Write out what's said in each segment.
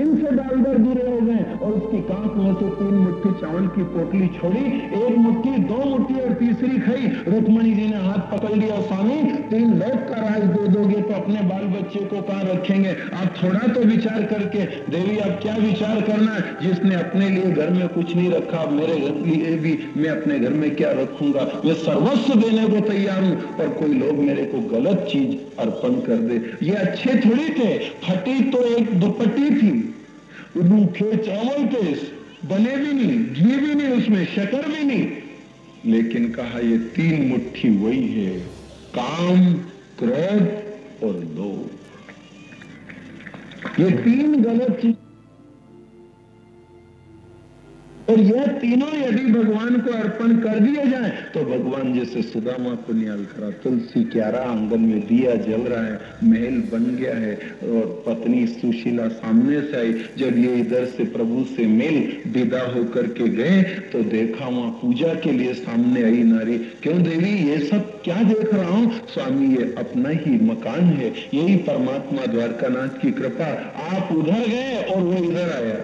जमीन से डालकर गिरे हो गए और उसकी कांख में से 3 मुट्ठी चावल की पोटली छोड़ी, 1 मुट्ठी 2 मुट्ठी और तीसरी खाई। रुक्मणी जी ने हाथ पकड़ लिया, स्वामी 3 लोक का राज दे दोगे तो अपने बाल बच्चे को कहां रखेंगे? आप थोड़ा तो विचार करके। देवी आप क्या विचार करना, जिसने अपने लिए घर में कुछ नहीं रखा, मेरे घर लिए भी मैं अपने घर में क्या रखूंगा? मैं सर्वस्व देने को तैयार हूं, पर कोई लोग मेरे को गलत चीज अर्पण कर दे। ये अच्छे थोड़ी थे, फटी तो एक दुपट्टी थी, रूखे चावल थे, बने भी नहीं, घी भी नहीं, उसमें शक्कर भी नहीं, लेकिन कहा ये 3 मुट्ठी वही है, काम, क्रोध और लोभ। ये 3 गलत चीज, और यह तीनों यदि भगवान को अर्पण कर दिए जाए तो भगवान जैसे सुदामा को निहाल करा, तुलसी क्यारा, आंगन में दिया जल रहा है, महल बन गया है, और पत्नी सुशीला सामने से आई। जब ये इधर से प्रभु से मिल विदा होकर के गए तो देखा वहां पूजा के लिए सामने आई नारी। क्यों देवी ये सब क्या देख रहा हूं? स्वामी ये अपना ही मकान है, यही परमात्मा द्वारकानाथ की कृपा। आप उधर गए और वो इधर आया,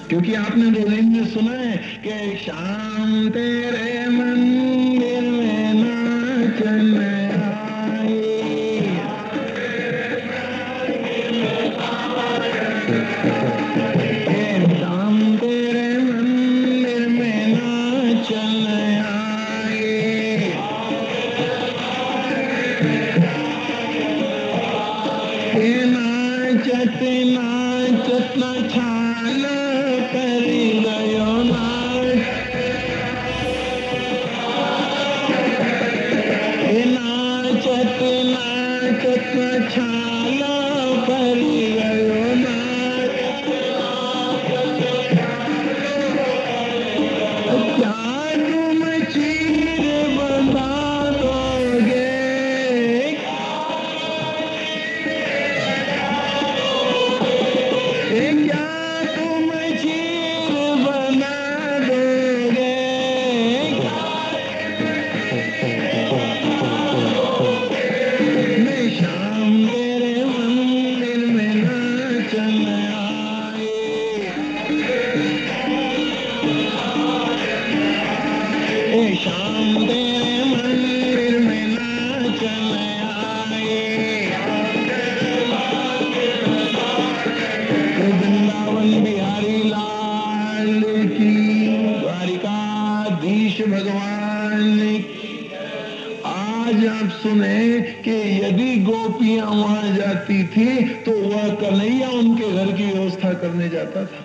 क्योंकि आपने दो दिन में सुना है कि शाम तेरे मंदिर में नाचन आई, शाम तेरे मंदिर में नाचन आई, नाचत नाचत ना छाल करी गयो नाच, नाचत नाचत छाल करी गयो नाच। क्या तुम चीर बना दोगे? क्या तुम चीर बना दोगे? मैं शाम तेरे मंदिर में नाचन आई, शाम तेरे मंदिर में नाचन आई। वृंदावन बिहारी लाल की, द्वारिकाधीश भगवान की। आज आप सुने कि यदि गोपियां वहां जाती थी तो वह कन्हैया उनके घर की व्यवस्था करने जाता था।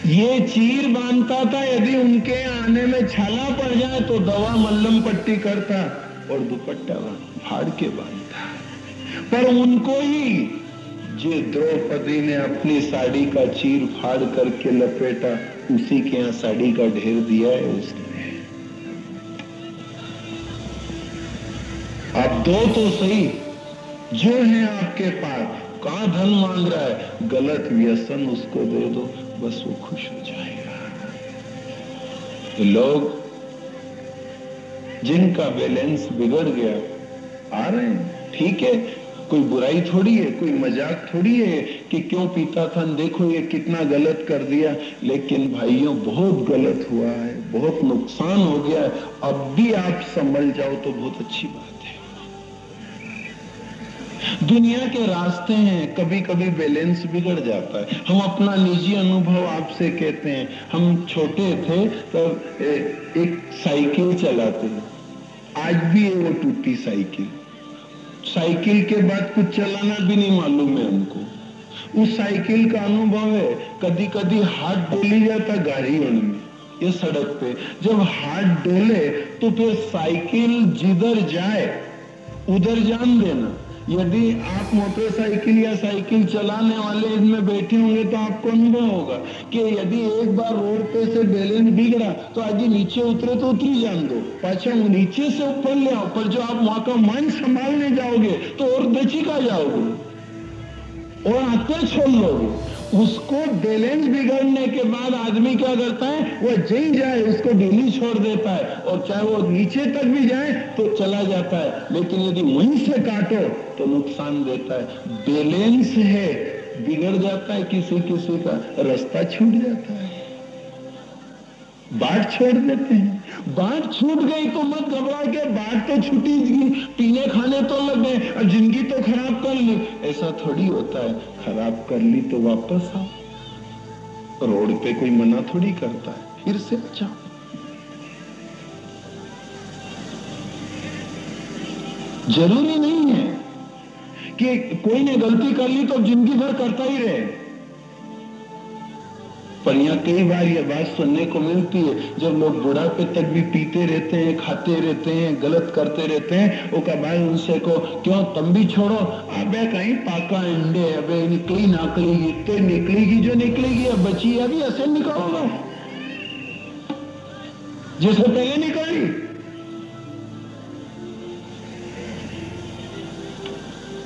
ये चीर बांधता था, यदि उनके आने में छाला पड़ जाए तो दवा मल्लम पट्टी करता और दुपट्टा फाड़ के बांधता। पर उनको ही जो द्रौपदी ने अपनी साड़ी का चीर फाड़ करके लपेटा, उसी के यहाँ साड़ी का ढेर दिया है उसने। आप दो तो सही, जो है आपके पास, कहां धन मांग रहा है, गलत व्यसन उसको दे दो, बस वो खुश हो जाएगा। तो लोग जिनका बैलेंस बिगड़ गया आ रहे हैं, ठीक है, कोई बुराई थोड़ी है, कोई मजाक थोड़ी है कि क्यों पीता था, देखो ये कितना गलत कर दिया। लेकिन भाइयों बहुत गलत हुआ है, बहुत नुकसान हो गया है। अब भी आप संभल जाओ तो बहुत अच्छी बात है। दुनिया के रास्ते हैं, कभी कभी बैलेंस बिगड़ जाता है। हम अपना निजी अनुभव आपसे कहते हैं। हम छोटे थे तब एक साइकिल चलाते थे, आज भी है वो टूटी साइकिल। साइकिल के बाद कुछ चलाना भी नहीं मालूम है हमको। उस साइकिल का अनुभव है, कभी कभी हाथ डोली जाता गाड़ियों में, ये सड़क पे जब हाथ डोले तो फिर साइकिल जिधर जाए उधर जान देना। यदि आप मोटरसाइकिल या साइकिल चलाने वाले इनमें बैठे होंगे तो आपको अनुभव होगा कि यदि एक बार रोड पे से बैलेंस बिगड़ा तो आगे नीचे उतरे तो उतरी जान दो, पाछा नीचे से ऊपर ले आओ, पर जो आप वहां का मन संभालने जाओगे तो और दची का जाओगे और आते छोड़ लोगे। उसको बैलेंस बिगड़ने के बाद आदमी क्या करता है, वो जहीं जाए उसको ढीली छोड़ देता है, और चाहे वो नीचे तक भी जाए तो चला जाता है, लेकिन यदि वहीं से काटो तो नुकसान देता है। बैलेंस है, बिगड़ जाता है, किसी किसी का रास्ता छूट जाता है, बाट छोड़ देते हैं। बाट छूट गई तो मत घबरा के, बाट तो छूटी, पीने खाने तो लग गए, और जिंदगी तो खराब कर ली। ऐसा थोड़ी होता है, खराब कर ली तो वापस आओ, रोड पे कोई मना थोड़ी करता है, फिर से अच्छा। जरूरी नहीं है कि कोई ने गलती कर ली तो जिंदगी भर करता ही रहे, पर यहां कई बार यह बात सुनने को मिलती है, जब लोग बुढ़ापे तक भी पीते रहते हैं, खाते रहते हैं, गलत करते रहते हैं, वो का भाई उनसे को क्यों तुम भी छोड़ो, अबे कहीं पाका अंडे, अबे निकली नाकलेगी तो निकलेगी, जो निकलेगी अब बची, अभी ऐसे निकालो जैसे पहले निकली।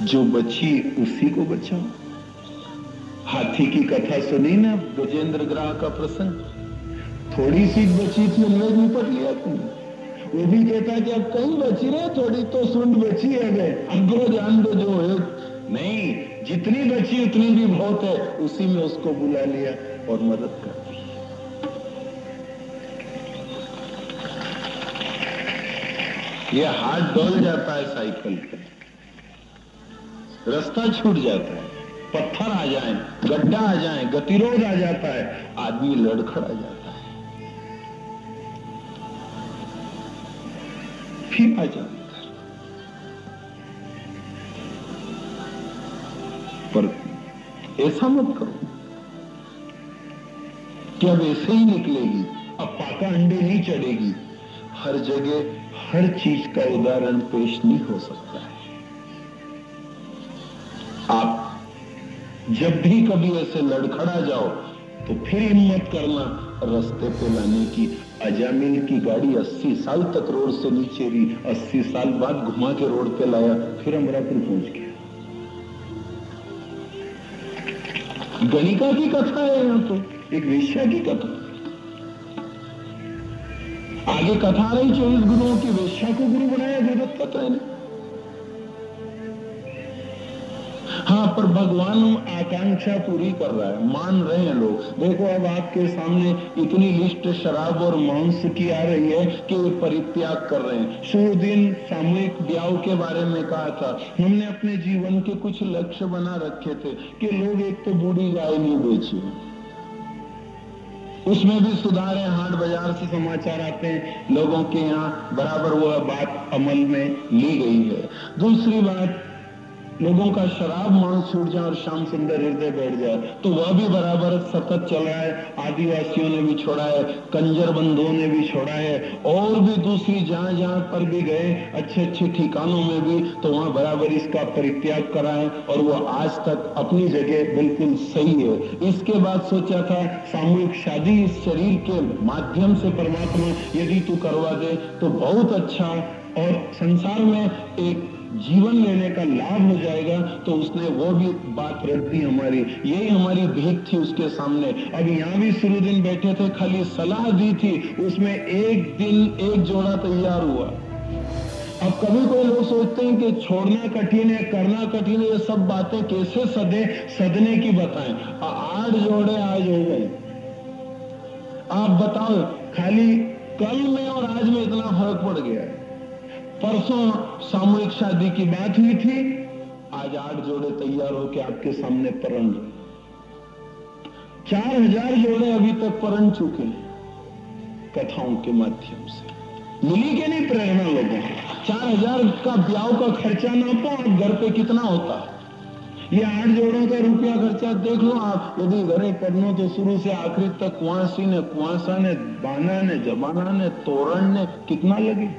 जो बची उसी को बचाओ। हाथी की कथा सुनी ना, गजेंद्र ग्राह का प्रसंग, थोड़ी सी बची थी, उनमें निपट लिया तुमने। वो भी कहता कि अब कहीं बची रहे, थोड़ी तो सुंड बची है, अब जान दो जो है, नहीं, जितनी बची उतनी भी बहुत है, उसी में उसको बुला लिया और मदद कर दी। ये हाथ डोल जाता है साइकिल पे, रास्ता छूट जाता है, पत्थर आ जाए, गड्ढा आ जाए, गतिरोध आ जाता है, आदमी लड़खड़ा जाता है, फिर आ जाता है। पर ऐसा मत करो कि अब ऐसे ही निकलेगी, अब पाका अंडे नहीं चढ़ेगी। हर जगह हर चीज का उदाहरण पेश नहीं हो सकता है। आप जब भी कभी ऐसे लड़खड़ा जाओ तो फिर हिम्मत करना रास्ते पे लाने की। अजामिल की गाड़ी 80 साल तक रोड से नीचे रही, 80 साल बाद घुमा के रोड पे लाया, फिर अमरापुर पहुंच गया। गणिका की कथा है यहां, तो एक वेश्या की कथा। आगे कथा रही 24 गुरुओं की, वेश्या को गुरु बनाया गुरुदत्तात्रेय ने। हाँ, पर भगवान आकांक्षा पूरी कर रहा है, मान रहे हैं लोग। देखो अब आपके सामने इतनी लिस्ट शराब और मांस की आ रही है कि वे परित्याग कर रहे हैं। शुरू दिन सामूहिक ब्याह के बारे में कहा था, हमने अपने जीवन के कुछ लक्ष्य बना रखे थे कि लोग एक तो बूढ़ी गाय नहीं बेची, उसमें भी सुधार है। हाट बाजार से समाचार आते हैं, लोगों के यहाँ बराबर वह बात अमल में ली गई है। दूसरी बात, लोगों का शराब मांस छूट जाए और श्याम सुंदर हृदय बैठ जाए, तो वह भी बराबर सतत चल रहा है। आदिवासियों ने भी छोड़ा है, कंजर बंधुओं ने भी छोड़ा है, और भी दूसरी जहां जहां पर भी गए अच्छे अच्छे ठिकानों में भी, तो वहां बराबर इसका परित्याग करा है, और वो आज तक अपनी जगह बिल्कुल सही है। इसके बाद सोचा था सामूहिक शादी इस शरीर के माध्यम से परमात्मा यदि तू करवा दे तो बहुत अच्छा, और संसार में एक जीवन लेने का लाभ हो जाएगा, तो उसने वो भी बात रख दी हमारी। यही हमारी भीख थी उसके सामने। अब यहाँ भी शुरू दिन बैठे थे, खाली सलाह दी थी, उसमें एक दिन एक जोड़ा तैयार हुआ। अब कभी कोई लोग सोचते हैं कि छोड़ना कठिन है, करना कठिन है, ये सब बातें कैसे सदने की बताएं। 8 जोड़े आज हो गए। आप बताओ, खाली कल में और आज में इतना फर्क पड़ गया है। परसों सामूहिक शादी की बात हुई थी, आज 8 जोड़े तैयार होकर आपके सामने परण रहे। 4000 जोड़े अभी तक परण चुके हैं कथाओं के माध्यम से। मिली के नहीं प्रेरणा लोगों को? 4000 का ब्याह का खर्चा ना पाओ, आप घर पे कितना होता है? ये 8 जोड़ों का रुपया खर्चा देख लो आप। यदि घरे पढ़नो तो शुरू से आखिरी तक कुआंसी ने, कुआंसा ने, बाना ने, जबाना ने, तोरण ने, कितना लगे?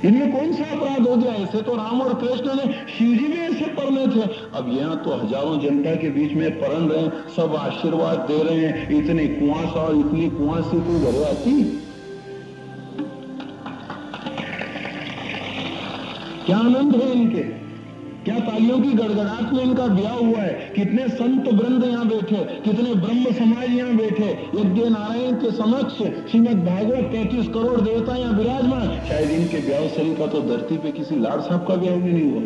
इनमें कौन सा अपराध हो गया? ऐसे तो राम और कृष्ण ने, शिव जी भी ऐसे पढ़ने थे। अब यहाँ तो हजारों जनता के बीच में पढ़ रहे हैं, सब आशीर्वाद दे रहे हैं। इतनी कुआंसा और इतनी कुआंसी कोई घरे आती? क्या आनंद है इनके? क्या तालियों की गड़गड़ाहट में इनका ब्याह हुआ है। कितने संत वृंद यहाँ बैठे, कितने ब्रह्म समाज यहाँ बैठे, यज्ञ नारायण के समक्ष श्रीमद भागवत 33 करोड़ देवता यहाँ विराजमान। शायद इनके ब्याह शरीर का तो धरती पे किसी लाड साहब का ब्याह भी नहीं हुआ।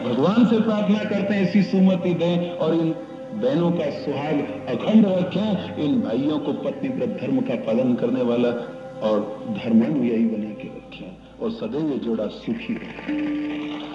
भगवान से प्रार्थना करते हैं ऐसी सुमति दें और इन बहनों का सुहाग अखंड रखें, इन भाइयों को पत्नी व्रत धर्म का पालन करने वाला और धर्मानुयायी बना के रखें और सदैव जोड़ा सुखी रखें।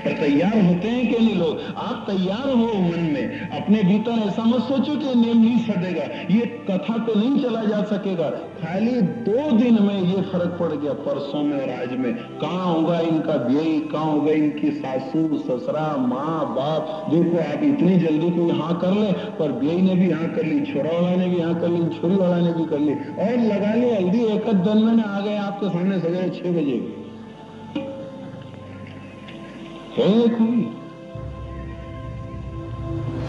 पर तैयार होते हैं कि नहीं लोग? आप तैयार हो मन में, अपने भीतर ऐसा मत सोचो कि नियम नहीं सदेगा, ये कथा पे नहीं चला जा सकेगा। खाली 2 दिन में ये फर्क पड़ गया, परसों में और आज में। कहाँ होगा इनका व्यय, कहाँ होगा इनकी सासू ससुरा माँ बाप। देखो आप इतनी जल्दी कोई हाँ कर ले, पर व्यय ने भी हाँ कर ली, छोरा वाला ने भी हाँ कर ली, छोरी वाला ने भी कर ली, और लगा ली हल्दी एक दिन में आ गए आपके सामने सवेरे 6 बजे। कोई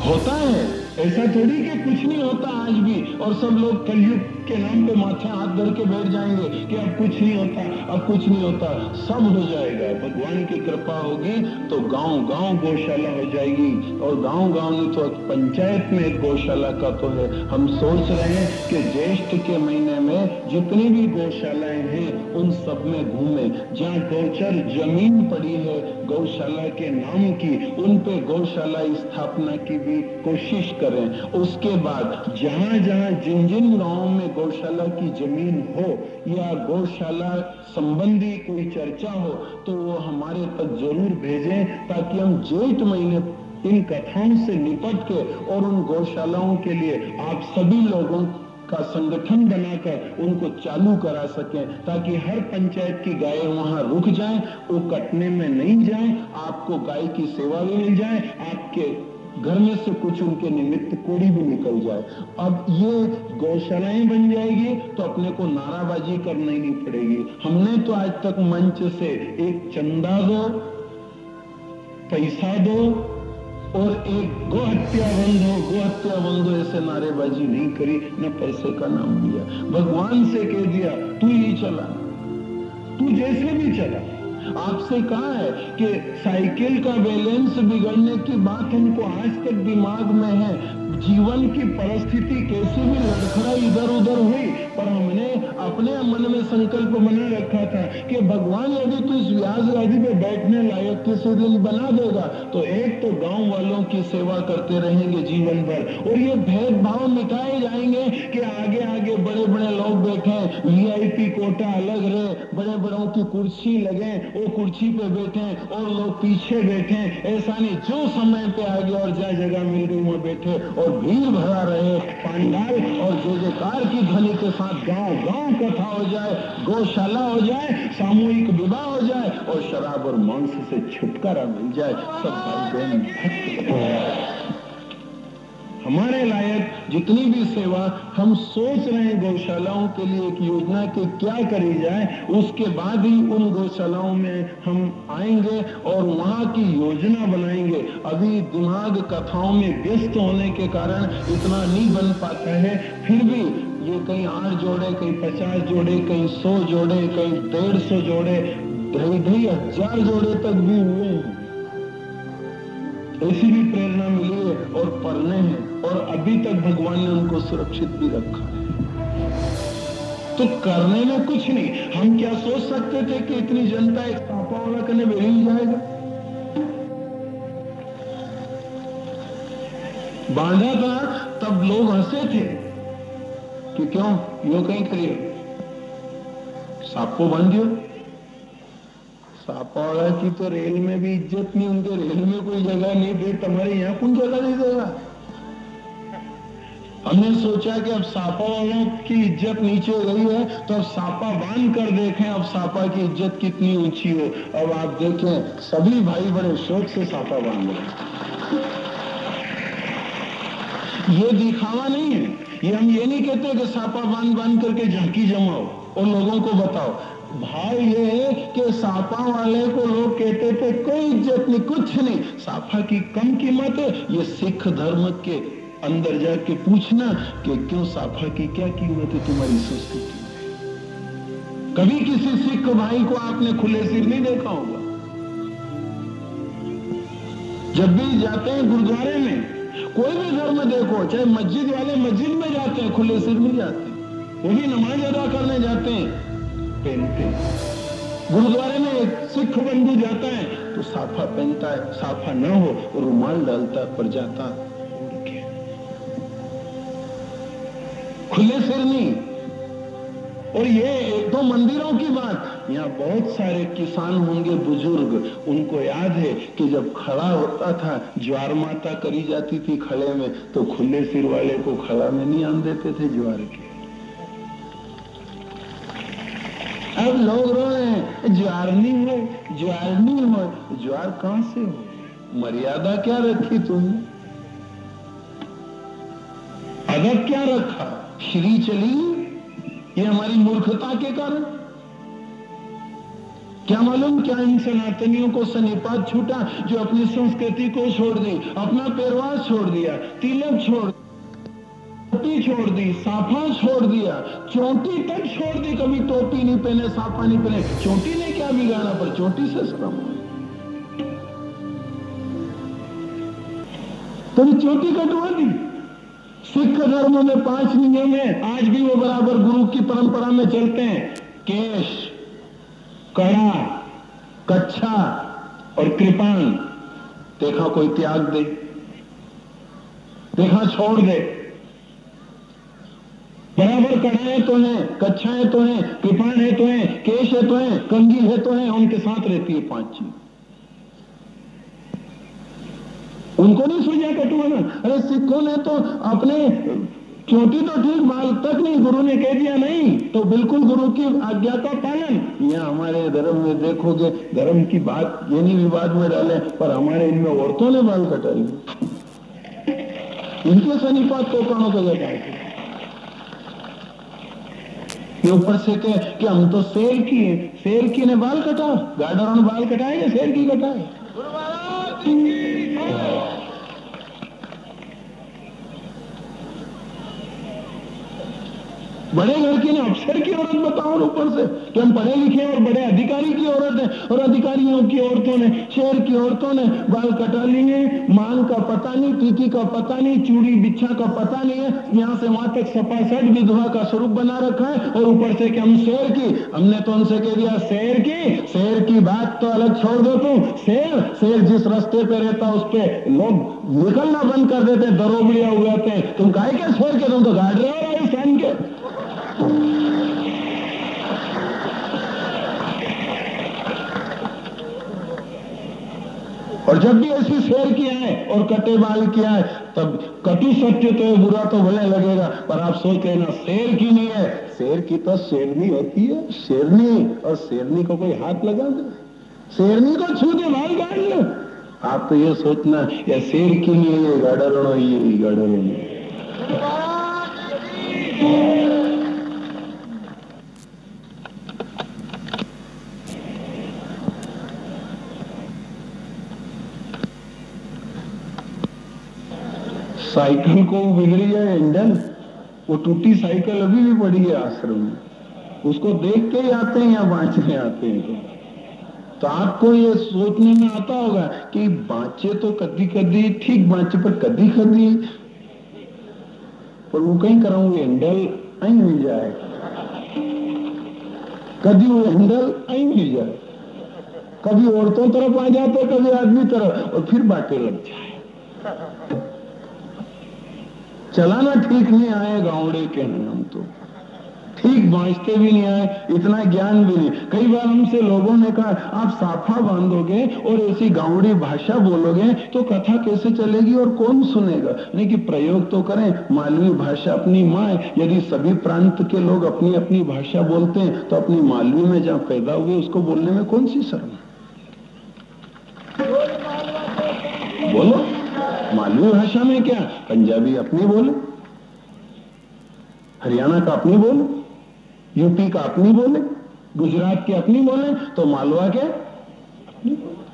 होता है ऐसा थोड़ी कि कुछ नहीं होता आज भी, और सब लोग कलयुग के नाम पे माथे हाथ धर के बैठ जाएंगे कि अब कुछ नहीं होता, अब कुछ नहीं होता। सब हो जाएगा, भगवान की कृपा होगी तो गांव गांव गौशाला हो जाएगी, और गांव गांव नहीं तो पंचायत में एक गौशाला का तो है। हम सोच रहे हैं कि ज्येष्ठ के महीने में जितनी भी गौशालाएं हैं उन सब में घूमे, जहाँ गौचर जमीन पड़ी है गौशाला के नाम की, उन पे गौशाला स्थापना की भी कोशिश करें। उसके बाद जहां जहां जिन जिन गांवों में गौशाला की जमीन हो या गौशाला संबंधी कोई चर्चा हो तो वो हमारे तक जरूर भेजें, ताकि हम जेठ महीने इन कथाओं से निपट के और उन गौशालाओं के लिए आप सभी लोगों का संगठन बनाकर उनको चालू करा सकें, ताकि हर पंचायत की गायें वहां रुक जाएं, वो कटने में नहीं जाएं, आपको गाय की सेवा भी मिल जाए, आपके घर में से कुछ उनके निमित्त कोड़ी भी निकल जाए। अब ये गौशालाएं बन जाएगी तो अपने को नाराबाजी करनी नहीं पड़ेगी। हमने तो आज तक मंच से एक चंदा दो, पैसा दो और एक गोहत्या बंधो ऐसे नारेबाजी नहीं करी, न पैसे का नाम लिया। भगवान से कह दिया तू ही चला, तू जैसे भी चला। आपसे कहा है कि साइकिल का बैलेंस बिगड़ने की बात हमको आज तक दिमाग में है। जीवन की परिस्थिति कैसी भी लड़खड़ा इधर उधर हुई, पर हमने अपने मन में संकल्प बना रखा था कि भगवान यदि तू इस व्यास गादी पे बैठने लायक किसी दिन बना देगा तो एक तो गांव वालों की सेवा करते रहेंगे जीवन भर, और ये भेदभाव मिटाए जाएंगे कि आगे आगे बड़े बड़े लोग बैठे, VIP कोटा अलग रहे, बड़े बड़ों की कुर्सी लगे, वो कुर्सी पे बैठे और लोग पीछे बैठे। ऐसा नहीं, जो समय पे आ गया और जहाँ जगह मिल गई वहां बैठे और भीड़ भरा रहे पंडाल, और जय जयकार की ध्वनि के साथ गांव गांव कथा हो जाए, गौशाला हो जाए, सामूहिक विवाह हो जाए और शराब और मांस से छुटकारा मिल जाए। सब भाई बहन भक्त हमारे लायक जितनी भी सेवा हम सोच रहे हैं गौशालाओं के लिए एक योजना के क्या करी जाए, उसके बाद ही उन गौशालाओं में हम आएंगे और वहां की योजना बनाएंगे। अभी दिमाग कथाओं में व्यस्त होने के कारण इतना नहीं बन पाता है। फिर भी ये कहीं 8 जोड़े, कहीं 50 जोड़े, कहीं 100 जोड़े, कहीं 150 जोड़े, 2,500 जोड़े तक भी हुए हैं। ऐसी भी प्रेरणा मिली है और पढ़ने हैं, और अभी तक भगवान ने उनको सुरक्षित भी रखा है। तो करने में कुछ नहीं। हम क्या सोच सकते थे कि इतनी जनता एक सापा वाला करने में ही जाएगा? बांधा था तब लोग हंसे थे कि क्यों यो कहीं करिए, सांपो बांधियो। सापा वाला की तो रेल में भी इज्जत नहीं, उनके रेल में कोई जगह नहीं दे, तुम्हारे यहाँ कौन जगह नहीं देगा? हमने सोचा कि अब सापा वालों की इज्जत नीचे गई है तो अब सापा बांध कर देखें अब सापा की इज्जत कितनी ऊंची हो। अब आप देखें सभी भाई बड़े शौक से सापा बांध रहे। ये दिखावा नहीं है, ये हम ये नहीं कहते कि सापा बांध बांध करके झांकी जमाओ और लोगों को बताओ। भाव ये है कि सापा वाले को लोग कहते थे कोई इज्जत नहीं, कुछ नहीं, सापा की कम कीमत है। ये सिख धर्म के अंदर जाके पूछना कि क्यों सापा की क्या कीमत है तुम्हारी संस्कृति में। कभी किसी सिख भाई को आपने खुले सिर नहीं देखा होगा। जब भी जाते हैं गुरुद्वारे में, कोई भी घर में देखो, चाहे मस्जिद वाले मस्जिद में जाते हैं खुले सिर नहीं जाते, वो भी नमाज अदा करने जाते हैं पहनते। गुरुद्वारे में एक सिख बंधु जाता है तो साफा पहनता है, साफा न हो रुमाल डालता पर जाता खुले सिर नहीं। और ये एक दो मंदिरों की बात, यहाँ बहुत सारे किसान होंगे बुजुर्ग, उनको याद है कि जब खड़ा होता था, ज्वार माता करी जाती थी खड़े में, तो खुले सिर वाले को खड़ा में नहीं आन देते थे ज्वार के। अब लोग रो रहे हैं ज्वार नहीं हो, ज्वार नहीं हो। ज्वार कहां से हो? मर्यादा क्या रखी तुमने? अदब क्या रखा? श्री चली ये हमारी मूर्खता के कारण। क्या मालूम क्या इन सनातनियों को सन्निपात छूटा जो अपनी संस्कृति को छोड़ दी, अपना पेरवास छोड़ दिया, तिलक छोड़, टोपी छोड़ दी, साफा छोड़ दिया, चोटी तक छोड़ दी। कभी टोपी नहीं पहने, साफा नहीं पहने। चोटी ने क्या बिगाड़ा, पर चोटी से शर्म। तो चोटी कटवा दी। सिख धर्म में 5 नियम है, आज भी वो बराबर गुरु की परंपरा में चलते हैं। केश, कड़ा, कच्छा और कृपाण। देखा कोई त्याग दे, देखा छोड़ दे। बराबर कड़ाएं तो हैं, कच्छाएं तो हैं, कृपाण है तो हैं, केश है तो हैं, कंघी है तो हैं, उनके साथ रहती है 5 चीज। उनको नहीं सूझा कटवाना। अरे सिखों ने तो अपने चोटी तो ठीक, बाल तक नहीं, गुरु ने कह दिया नहीं तो बिल्कुल गुरु की आज्ञा का पालन। यह हमारे धर्म में देखोगे, धर्म की बात ये नहीं विवाद में डाले, पर हमारे इनमें औरतों ने बाल कटाए, इनके सन्निपात तो कौन को लगाए। ये ऊपर से कहे कि हम तो शेर की है, शेर की ने बाल कटा, गार्डरों ने बाल कटाए, शेर की कटाए। बड़े घर की ना अफसर की औरत बताओ ऊपर से कि हम पढ़े लिखे और बड़े अधिकारी की औरत है, और अधिकारियों की औरतों ने, शहर की औरतों ने बाल कटा लिए, मांग का पता नहीं, टीकी का पता नहीं, चूड़ी बिच्छा का पता नहीं है, यहाँ से वहां तक सपासट विधवा का स्वरूप बना रखा है। और ऊपर से कि हम शेर की, हमने तो उनसे कह दिया शेर की बात तो अलग छोड़ दो तुम। शेर जिस रास्ते पे रहता उस पे लोग निकलना बंद कर देते, दरोबड़िया उगाते हैं। तुम काहे के शेर के, तुम तो गाड़ रहे हो राजस्थान के। और जब भी ऐसी शेर किया है और कटे बाल किया है, तब कटु सत्य तो है, बुरा तो भले लगेगा, पर आप सोच लेना शेर की नहीं है, शेर की तो शेरनी होती है, शेरनी। और शेरनी को कोई हाथ लगा दे, शेरनी को छू दे बाल काट लो। आप तो ये सोचना या शेर की नहीं है, ये गाड़रों, ये गाड़रों। साइकिल को बिगड़ी है इंजन, वो टूटी साइकिल अभी भी पड़ी है आश्रम में, उसको देख के ही आते हैं या बांचने आते हैं। तो आपको ये सोचने में आता होगा कि बांचे तो कदी कदी ठीक बांचे, पर कदी कदी पर वो कहीं कराऊंगे हैंडल आई मिल जाए, कभी वो हैंडल आई मिल जाए, कभी औरतों तरफ आ जाते, कभी आदमी तरफ, और फिर बातें लग जाए। चलाना ठीक नहीं आए, गावड़े के हैं हम तो, ठीक बांचते भी नहीं आए, इतना ज्ञान भी नहीं। कई बार हमसे लोगों ने कहा आप साफा बांधोगे और ऐसी गावड़ी भाषा बोलोगे तो कथा कैसे चलेगी और कौन सुनेगा। नहीं कि प्रयोग तो करें, मालवी भाषा अपनी माँ है। यदि सभी प्रांत के लोग अपनी अपनी भाषा बोलते हैं तो अपनी मालवी में जहाँ पैदा हुए उसको बोलने में कौन सी शर्म। बोलो, मालवी भाषा में क्या, पंजाबी अपनी बोले, हरियाणा का अपनी बोले, यूपी का अपनी बोले, गुजरात के अपनी बोले, तो मालवा के अपनी बोले।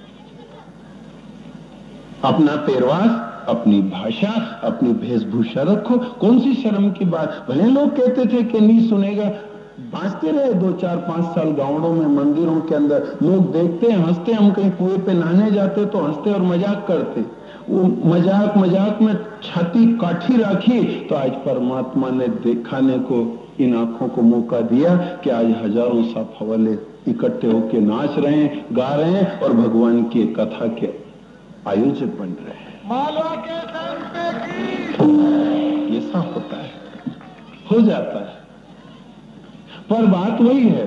अपना पेरवास, अपनी भाषा, अपनी वेशभूषा रखो, कौन सी शर्म की बात। भले लोग कहते थे कि नहीं सुनेगा, बांचते रहे 2, 4, 5 साल गांवों में, मंदिरों के अंदर। लोग देखते हैं, हंसते। हम कहीं कुएं पे नहाने जाते तो हंसते और मजाक करते। वो मजाक मजाक में छाती काठी रखी। तो आज परमात्मा ने दिखाने को इन आंखों को मौका दिया कि आज हजारों साफा वाले इकट्ठे होके नाच रहे हैं, गा रहे हैं और भगवान की कथा के आयोजक बन रहे हैं। मालवा के संत की ऐसा होता है, हो जाता है। पर बात वही है,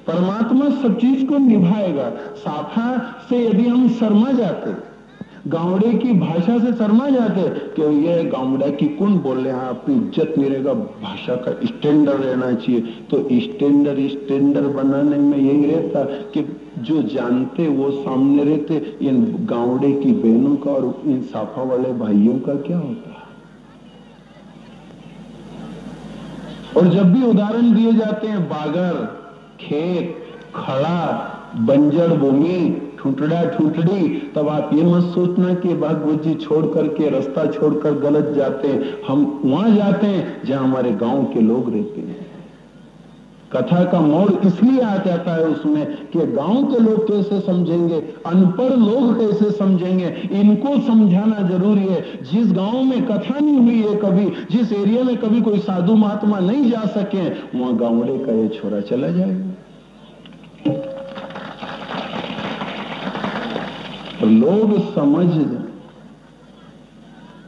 परमात्मा सब चीज को निभाएगा। साफा से यदि हम शर्मा जाते, गावड़े की भाषा से शर्मा जाते कि ये गावड़ा की कौन बोल रहे हैं, अपनी इज्जत नहीं रहेगा, भाषा का स्टैंडर्ड रहना चाहिए। तो स्टैंडर्ड बनाने में यही रहता कि जो जानते वो सामने रहते। इन गावड़े की बहनों का और इन साफा वाले भाइयों का क्या होता। और जब भी उदाहरण दिए जाते हैं, बागर, खेत, खड़ा, बंजर भूमि, ठुटड़ा ठुटड़ी, तब आप ये मत सोचना कि भागवत जी छोड़ करके, रास्ता छोड़कर गलत जाते हैं। हम वहां जाते हैं जहां हमारे गांव के लोग रहते हैं। कथा का मोड़ इसलिए आ जाता है उसमें कि गांव के लोग कैसे समझेंगे, अनपढ़ लोग कैसे समझेंगे, इनको समझाना जरूरी है। जिस गांव में कथा नहीं हुई है कभी, जिस एरिया में कभी कोई साधु महात्मा नहीं जा सके, वहां गांवड़े का ये छोरा चला जाएगा। तो लोग समझ जाए।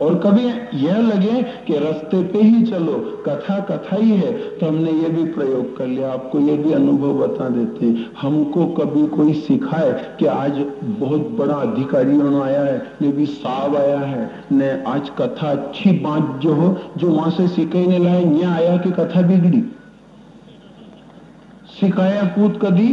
और कभी यह लगे कि रास्ते पे ही चलो, कथा कथा ही है, तो हमने ये भी प्रयोग कर लिया। आपको ये भी अनुभव बता देते हैं। हमको कभी कोई सिखाए कि आज बहुत बड़ा अधिकारी आया है, ने भी साहब आया है, ने आज कथा अच्छी बात जो हो, जो वहां से सिखाई नहीं लाए, यहाँ आया कि कथा बिगड़ी, सिखाया पूत कदी।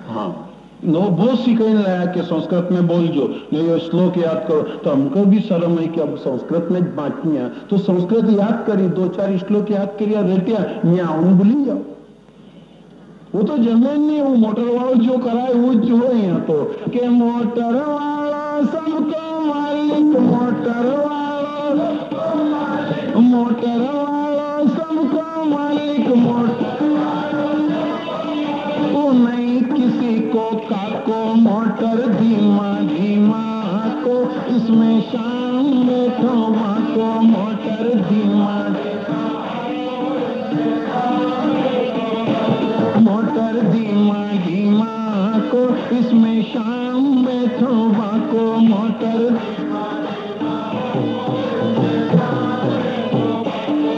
हाँ, नो बहुत सिखाने लाया कि संस्कृत में बोल जो नहीं, ये श्लोक याद करो। तो हमको भी शर्म है कि अब संस्कृत में बाकी है, तो संस्कृत याद करी, 2-4 श्लोक याद करिया, रेटिया यहाँ भूली जाओ। वो तो जमीन नहीं, वो मोटर वाला जो कराए वो जो है यहाँ तो कि मोटर वाला सबको मालिक, मोटर वाला सबको मालिक, मोटर वाला सबको मालिक, मोटर वो नहीं किसी को काको, मोटर धीमा धीमा को, इसमें शाम बैठो को, मोटर धीमा मोटर धीमा धीमा को, इसमें शाम बैठो को, मोटर।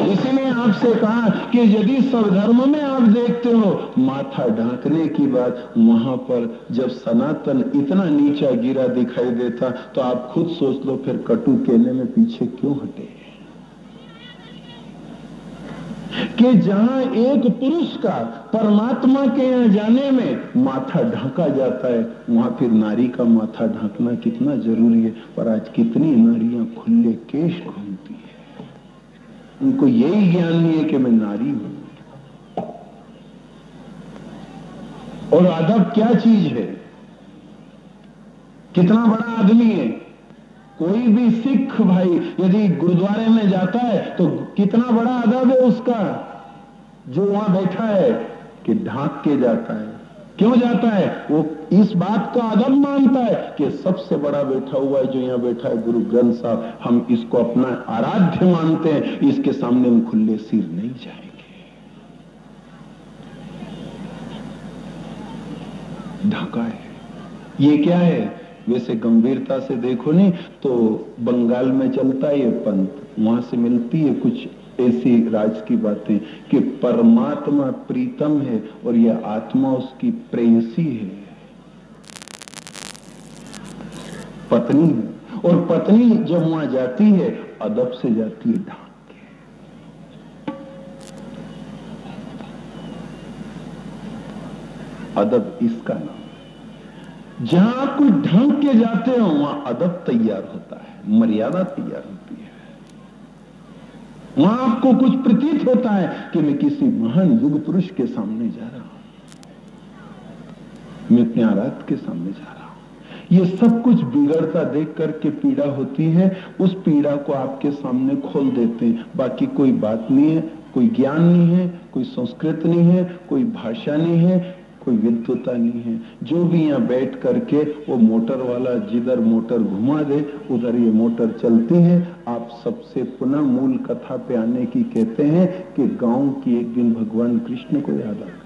इसीलिए आपसे कहा कि यदि सब धर्म में आप देखते हो माथा ढांकने की बात, वहां पर जब सनातन इतना नीचा गिरा दिखाई देता तो आप खुद सोच लो फिर कटु कहने में पीछे क्यों हटे। कि जहां एक पुरुष का परमात्मा के यहाँ जाने में माथा ढांका जाता है, वहां फिर नारी का माथा ढांकना कितना जरूरी है। पर आज कितनी नारियां खुले केश घूमती है, उनको यही ज्ञान नहीं है कि मैं नारी हूं। और अदब क्या चीज है, कितना बड़ा आदमी है। कोई भी सिख भाई यदि गुरुद्वारे में जाता है तो कितना बड़ा अदब है उसका, जो वहां बैठा है कि ढांक के जाता है। क्यों जाता है? वो इस बात का अदब मानता है कि सबसे बड़ा बैठा हुआ है जो यहाँ बैठा है गुरु ग्रंथ साहब, हम इसको अपना आराध्य मानते हैं, इसके सामने हम खुले सिर नहीं जाएंगे। ढाका है। ये क्या है? वैसे गंभीरता से देखो नहीं तो बंगाल में चलता है ये पंथ, वहां से मिलती है कुछ ऐसी राज की बातें कि परमात्मा प्रीतम है और यह आत्मा उसकी प्रेयसी है, पत्नी है। और पत्नी जब वहां जाती है अदब से जाती है, ढांक के। अदब इसका नाम। जहां आप कुछ ढंग के जाते हो वहां अदब तैयार होता है, मर्यादा तैयार होती है। वहां आपको कुछ प्रतीत होता है कि मैं किसी महान युग पुरुष के सामने जा रहा हूं, मैं अपने आराध्य के सामने जा रहा हूं। ये सब कुछ बिगड़ता देख करके पीड़ा होती है, उस पीड़ा को आपके सामने खोल देते हैं। बाकी कोई बात नहीं है, कोई ज्ञान नहीं है, कोई संस्कृत नहीं है, कोई भाषा नहीं है, कोई विद्वता नहीं है। जो भी यहाँ बैठ करके वो मोटर वाला जिधर मोटर घुमा दे उधर ये मोटर चलती है। आप सबसे पुनः मूल कथा पे आने की कहते हैं कि गांव की एक दिन भगवान कृष्ण को याद आ गई।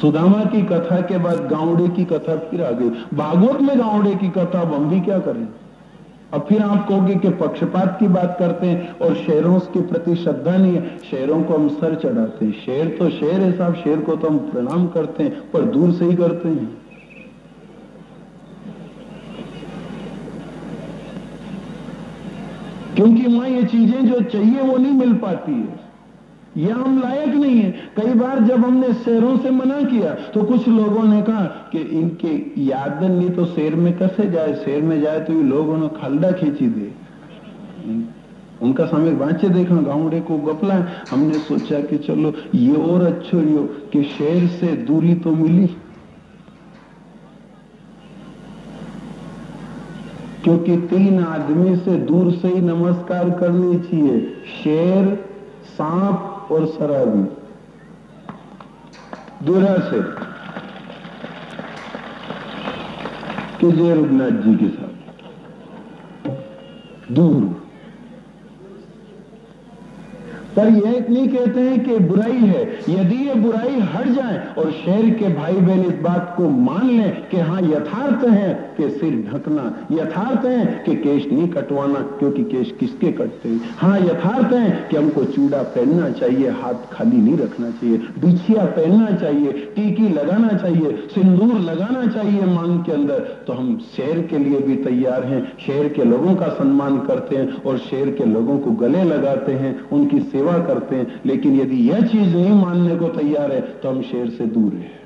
सुदामा की कथा के बाद गावड़े की कथा फिर आ गई। भागवत में गावड़े की कथा, अब हम भी क्या करें। अब फिर आप कहोगे कि पक्षपात की बात करते हैं और शेरों के प्रति श्रद्धा नहीं है। शेरों को हम सर चढ़ाते हैं। शेर तो शेर है साहब, शेर को तो हम प्रणाम करते हैं, पर दूर से ही करते हैं। क्योंकि वहां ये चीजें जो चाहिए वो नहीं मिल पाती है, या हम लायक नहीं है। कई बार जब हमने शेरों से मना किया तो कुछ लोगों ने कहा कि इनके यादन नहीं तो शेर में कैसे जाए, शेर में जाए तो ये लोगों ने खालडा खींची दे। उनका समय बांचे देखा गावड़े को गपला। हमने सोचा कि चलो ये और अच्छो रियो कि शेर से दूरी तो मिली, क्योंकि 3 आदमी से दूर से ही नमस्कार करनी चाहिए, शेर, सांप और शराबी। दूरा से कि जय रघुनाथ जी के साथ दूर। पर यह नहीं कहते हैं कि बुराई है। यदि ये बुराई हट जाए और शहर के भाई बहन इस बात को मान लें कि हाँ यथार्थ है कि सिर ढकना, यथार्थ है कि केश नहीं कटवाना, क्योंकि केश किसके कटते हैं। हाँ यथार्थ है कि हमको चूड़ा पहनना चाहिए, हाथ खाली नहीं रखना चाहिए, बिछिया पहनना चाहिए, टीकी लगाना चाहिए, सिंदूर लगाना चाहिए मांग के अंदर, तो हम शहर के लिए भी तैयार हैं। शहर के लोगों का सम्मान करते हैं और शहर के लोगों को गले लगाते हैं, उनकी सेवा करते हैं। लेकिन यदि यह चीज नहीं मानने को तैयार है तो हम शेर से दूर हैं।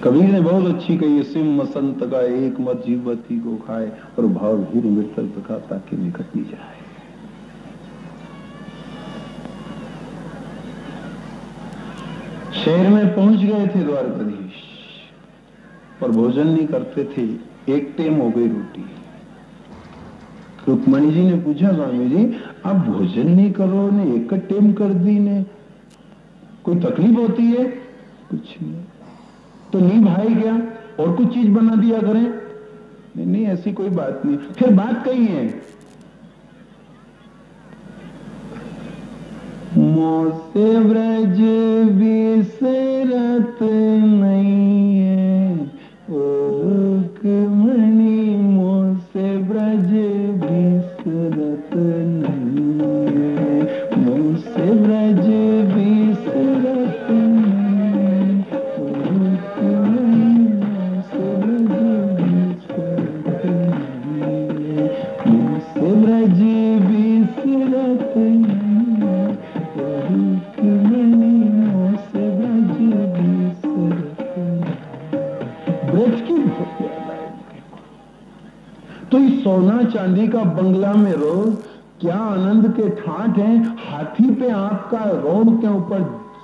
कबीर ने बहुत अच्छी कही, सिंह संत का एक मत जीवती को खाए और भाव भीर मृतक का ताकि निकट नहीं जाए। शहर में पहुंच गए थे द्वारकाधीश, पर भोजन नहीं करते थे। एक टाइम हो गई रोटी। रुक्मणी जी ने पूछा, स्वामी जी आप भोजन नहीं करो ने, एक टाइम कर दी ने, कोई तकलीफ होती है? कुछ नहीं। तो नहीं भाई क्या और कुछ चीज बना दिया करें? नहीं नहीं ऐसी कोई बात नहीं। फिर बात कही है, मोसे व्रज विसरत नहीं है, रुक्मणी मोसे व्रज विसरत नहीं है, मोसे व्रज विसरत नहीं, रुक्मणी मोसे व्रज विसरत नहीं, मोसे व्रज विसरत नहीं। ब्रज की बहुत याद आएगी। तो इस सोना चांदी का बंगला में रहो, क्या आनंद के ठाठ हैं। हाथी पे आपका रोड के ऊपर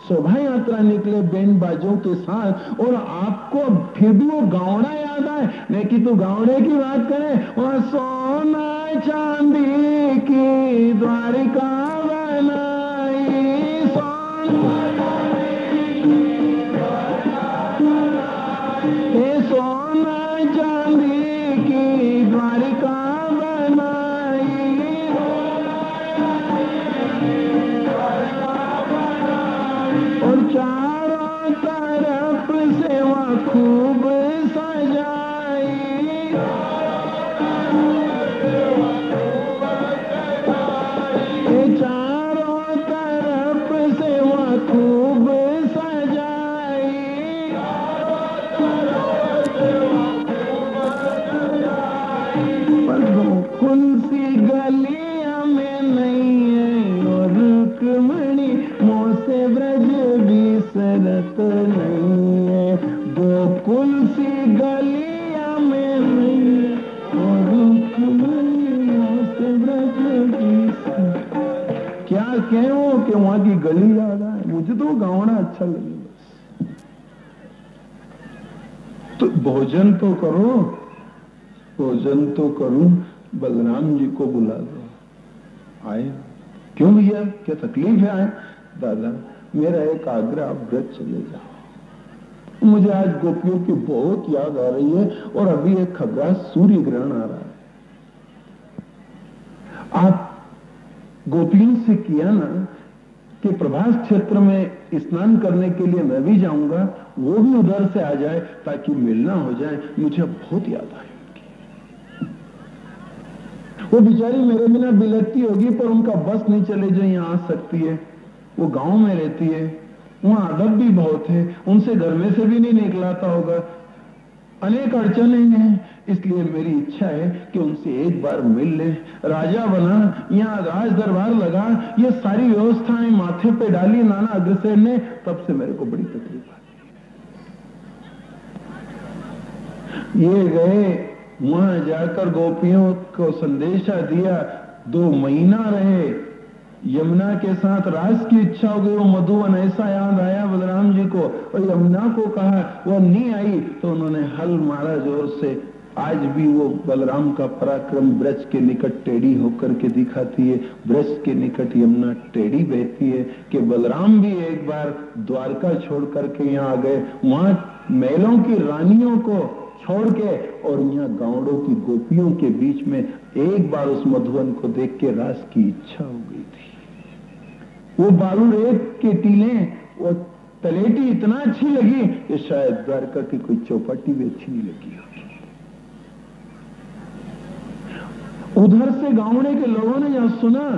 शोभा यात्रा निकले बैंड बाजों के साथ, और आपको फिर भी वो गावड़ा याद आए। नहीं कि तो गावड़े की बात करें, वह सोना चांदी की द्वारिका बनाई, सोना चांदी की द्वारिका बनाई, और चारों तरफ से वह खूब सजाई, चारों तरफ से वह खूब सजाई, पर गोकुल सी गलियां में नहीं है, और रुक्मणी मोसे व्रज विसरत नहीं है, गोकुल सी गलियां में नहीं है, और रुक्मणी मोसे व्रज विसरत। क्या कहूं कि वहां की गली याद आए, मुझे तो गावना अच्छा लगे बस। तो भोजन तो करो, भोजन तो करूं, बलराम जी को बुला दो। आए, क्यों भैया, क्या तकलीफ है? आए, दादा मेरा एक आग्रह, आप व्रत चले जाओ, मुझे आज गोपियों की बहुत याद आ रही है और अभी एक खबरा सूर्य ग्रहण आ रहा है। आप गोपियों से किया ना कि प्रभास क्षेत्र में स्नान करने के लिए मैं भी जाऊंगा, वो भी उधर से आ जाए ताकि मिलना हो जाए। मुझे बहुत याद आई उनकी। वो बेचारी मेरे बिना बिलखती होगी, पर उनका बस नहीं चले जो यहाँ आ सकती है। वो गांव में रहती है, वहां अदब भी बहुत है, उनसे घर में से भी नहीं निकलाता होगा, अनेक अड़चने हैं। इसलिए मेरी इच्छा है कि उनसे एक बार मिल ले। राजा बना, यहाँ राज दरबार लगा, ये सारी व्यवस्थाएं माथे पे डाली नाना अग्रसेन ने, तब से मेरे को बड़ी तकलीफ आती है। ये गए, वहां जाकर गोपियों को संदेशा दिया, 2 महीना रहे, यमुना के साथ रास की इच्छा हो गई। वो मधुवन ऐसा याद आया बलराम जी को, और यमुना को कहा, वो नहीं आई तो उन्होंने हल मारा जोर से। आज भी वो बलराम का पराक्रम ब्रज के निकट टेढ़ी होकर के दिखाती है। ब्रज के निकट यमुना टेढ़ी बहती है कि बलराम भी एक बार द्वारका छोड़ करके यहाँ आ गए, वहां महलों की रानियों को छोड़ के, और यहाँ गांवों की गोपियों के बीच में एक बार उस मधुवन को देख के रास की इच्छा हो गई थी। वो बालू रेत के टीले, वो तलेटी इतना अच्छी लगी कि शायद द्वारका की कोई चौपाटी भी अच्छी नहीं लगी होगी। उधर से गांवड़े के लोगों ने जहां सुना,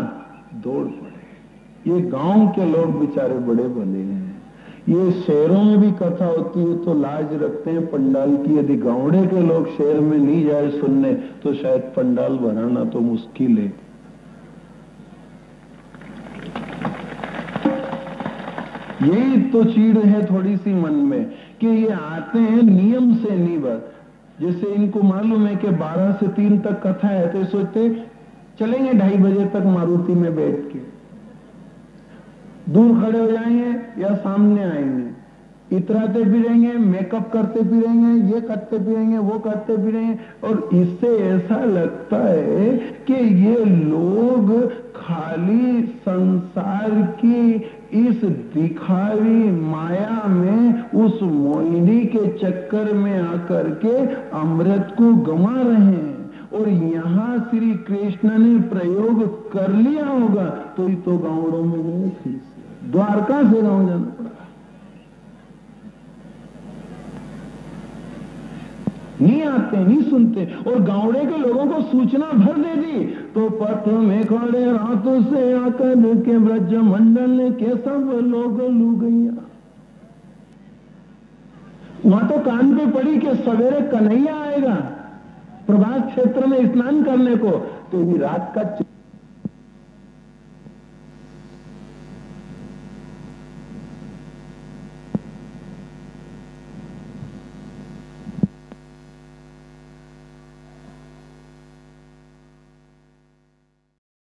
दौड़ पड़े। ये गांव के लोग बेचारे बड़े भले हैं। ये शहरों में भी कथा होती है तो लाज रखते हैं पंडाल की। यदि गांवड़े के लोग शहर में नहीं जाए सुनने तो शायद पंडाल बनाना तो मुश्किल है। यही तो चीड़ है थोड़ी सी मन में कि ये आते हैं नियम से नहीं, बस जैसे इनको मालूम है कि 12 से 3 तक कथा है, तो सोचते चलेंगे 2:30 बजे तक मारुति में बैठ के, दूर खड़े हो जाएंगे या सामने आएंगे, इतराते फिरेंगे, मेकअप करते फिरेंगे, ये करते फिरेंगे, वो करते फिरेंगे। और इससे ऐसा लगता है कि ये लोग खाली संसार की इस दिखावी माया में, उस मोहिनी के चक्कर में आकर के अमृत को गंवा रहे हैं। और यहाँ श्री कृष्ण ने प्रयोग कर लिया होगा तो ही तो गांवों में गए थे, द्वारका से गांव जाना पड़ा। नहीं आते, नहीं सुनते। और गांवड़े के लोगों को सूचना भर दे दी तो पथ में खड़े रातों से आकर के ब्रज मंडल के सब लोग लू गैया। वहां तो कान पे पड़ी कि सवेरे कन्हैया आएगा प्रभास क्षेत्र में स्नान करने को, तो ये रात का